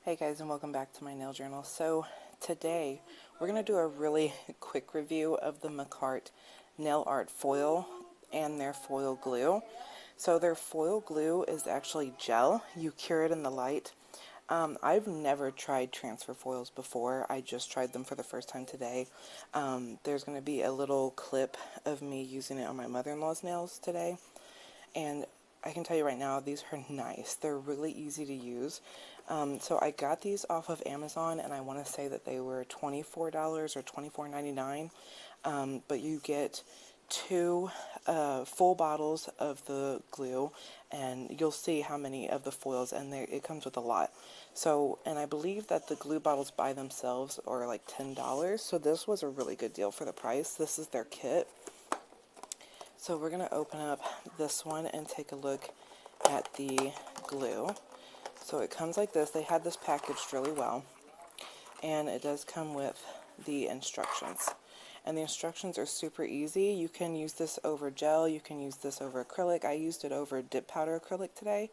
Hey guys, and welcome back to my nail journal. So today we're going to do a really quick review of the Makartt nail art foil and their foil glue. So their foil glue is actually gel. You cure it in the light. I've never tried transfer foils before. I just tried them for the first time today. There's going to be a little clip of me using it on my mother-in-law's nails today. And I can tell you right now, these are nice. They're really easy to use. So I got these off of Amazon, and I want to say that they were $24 or $24.99. But you get two full bottles of the glue, and you'll see how many of the foils, and it comes with a lot. So, and I believe that the glue bottles by themselves are like $10. So this was a really good deal for the price. This is their kit. So we're going to open up this one and take a look at the glue. So it comes like this. They had this packaged really well. And it does come with the instructions. And the instructions are super easy. You can use this over gel. You can use this over acrylic. I used it over dip powder acrylic today.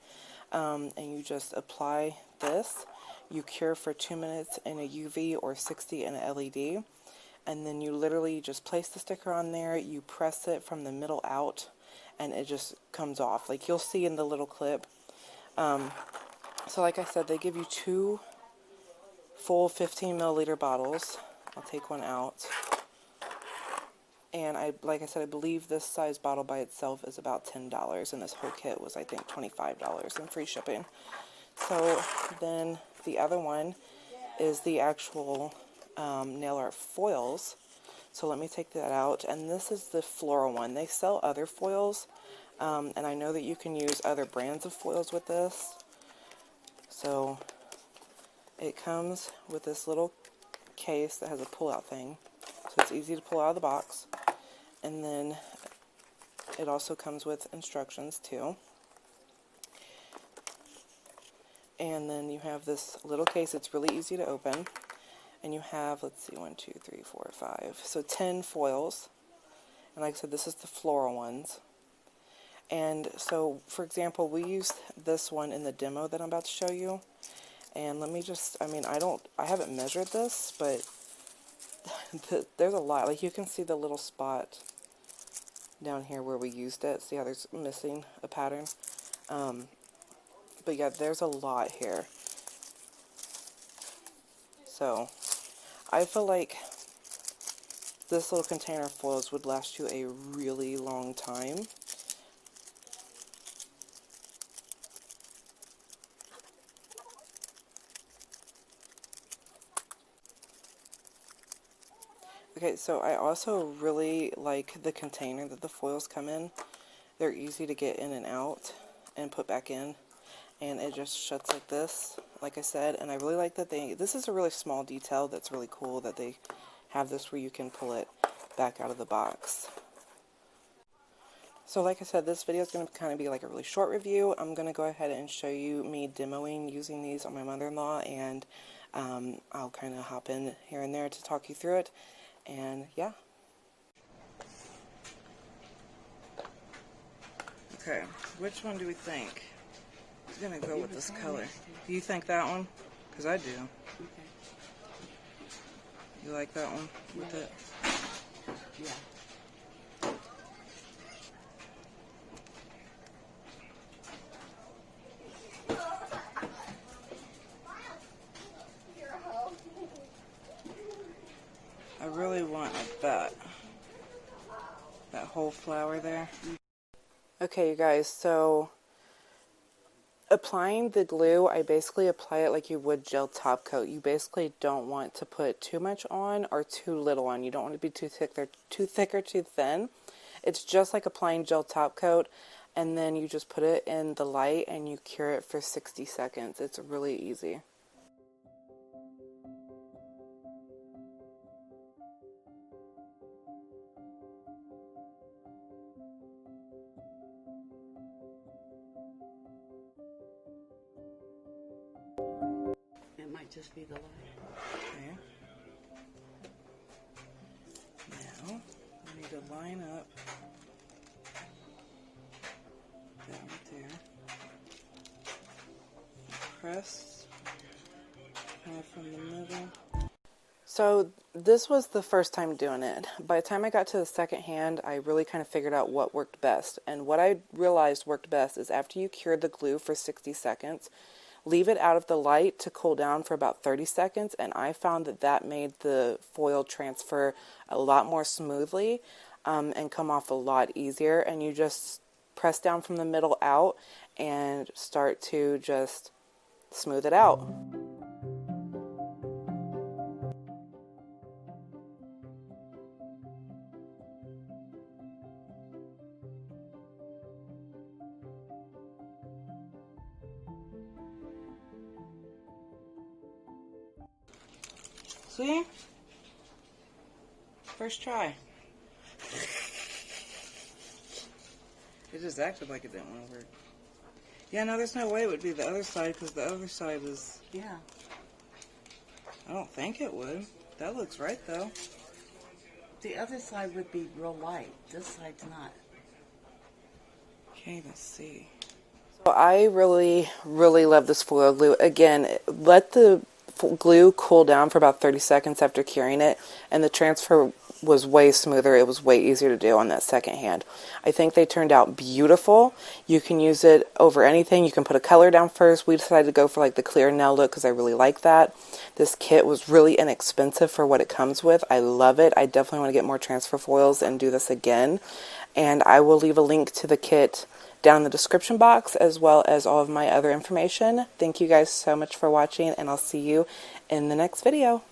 And you just apply this. You cure for 2 minutes in a UV or 60 in a LED. And then you literally just place the sticker on there, you press it from the middle out, and it just comes off. Like you'll see in the little clip. So like I said, they give you two full 15 milliliter bottles. I'll take one out. And like I said, I believe this size bottle by itself is about $10, and this whole kit was, I think, $25 and free shipping. So then the other one is the actual nail art foils. So let me take that out, and this is the floral one. They sell other foils, and I know that you can use other brands of foils with this. So it comes with this little case that has a pull-out thing, so it's easy to pull out of the box. And then it also comes with instructions too. And then you have this little case. It's really easy to open. And you have, let's see, 1, 2, 3, 4, 5. So 10 foils. And like I said, this is the floral ones. And so, for example, we used this one in the demo that I'm about to show you. And let me just, I haven't measured this, but there's a lot. Like you can see the little spot down here where we used it. See how there's missing a pattern? But yeah, there's a lot here. So I feel like this little container of foils would last you a really long time. Okay, so I also really like the container that the foils come in. They're easy to get in and out and put back in. And it just shuts like this, like I said. And I really like that this is a really small detail that's really cool, that they have this where you can pull it back out of the box. So like I said, this video is going to kind of be like a really short review. I'm going to go ahead and show you me demoing using these on my mother-in-law, and I'll kind of hop in here and there to talk you through it. And yeah. Okay, which one do we think? I'm going to go with this color. Do you think that one? Because I do. Okay. You like that one with it? Yeah. I really want that whole flower there. Okay, you guys, so applying the glue, I basically apply it like you would gel top coat. You basically don't want to put too much on or too little on. You don't want to be too thick or too thin. It's just like applying gel top coat, and then you just put it in the light and you cure it for 60 seconds. It's really easy. It might just be the light. Okay. Now, we need to line up that right there. Press from the middle. So this was the first time doing it. By the time I got to the second hand, I really kind of figured out what worked best. And what I realized worked best is after you cure the glue for 60 seconds, leave it out of the light to cool down for about 30 seconds. And I found that that made the foil transfer a lot more smoothly and come off a lot easier. And you just press down from the middle out and start to just smooth it out. See? First try. It just acted like it didn't want to work. Yeah, no, there's no way it would be the other side because the other side is... Yeah. I don't think it would. That looks right, though. The other side would be real light. This side's not. Can't even see. So I really, really love this foil glue. Again, let the glue cool down for about 30 seconds after curing it, and the transfer was way smoother. It was way easier to do on that second hand. I think they turned out beautiful. You can use it over anything. You can put a color down first. We decided to go for like the clear nail look because I really like that. This kit was really inexpensive for what it comes with. I love it. I definitely want to get more transfer foils and do this again. And I will leave a link to the kit down in the description box, as well as all of my other information. Thank you guys so much for watching, and I'll see you in the next video.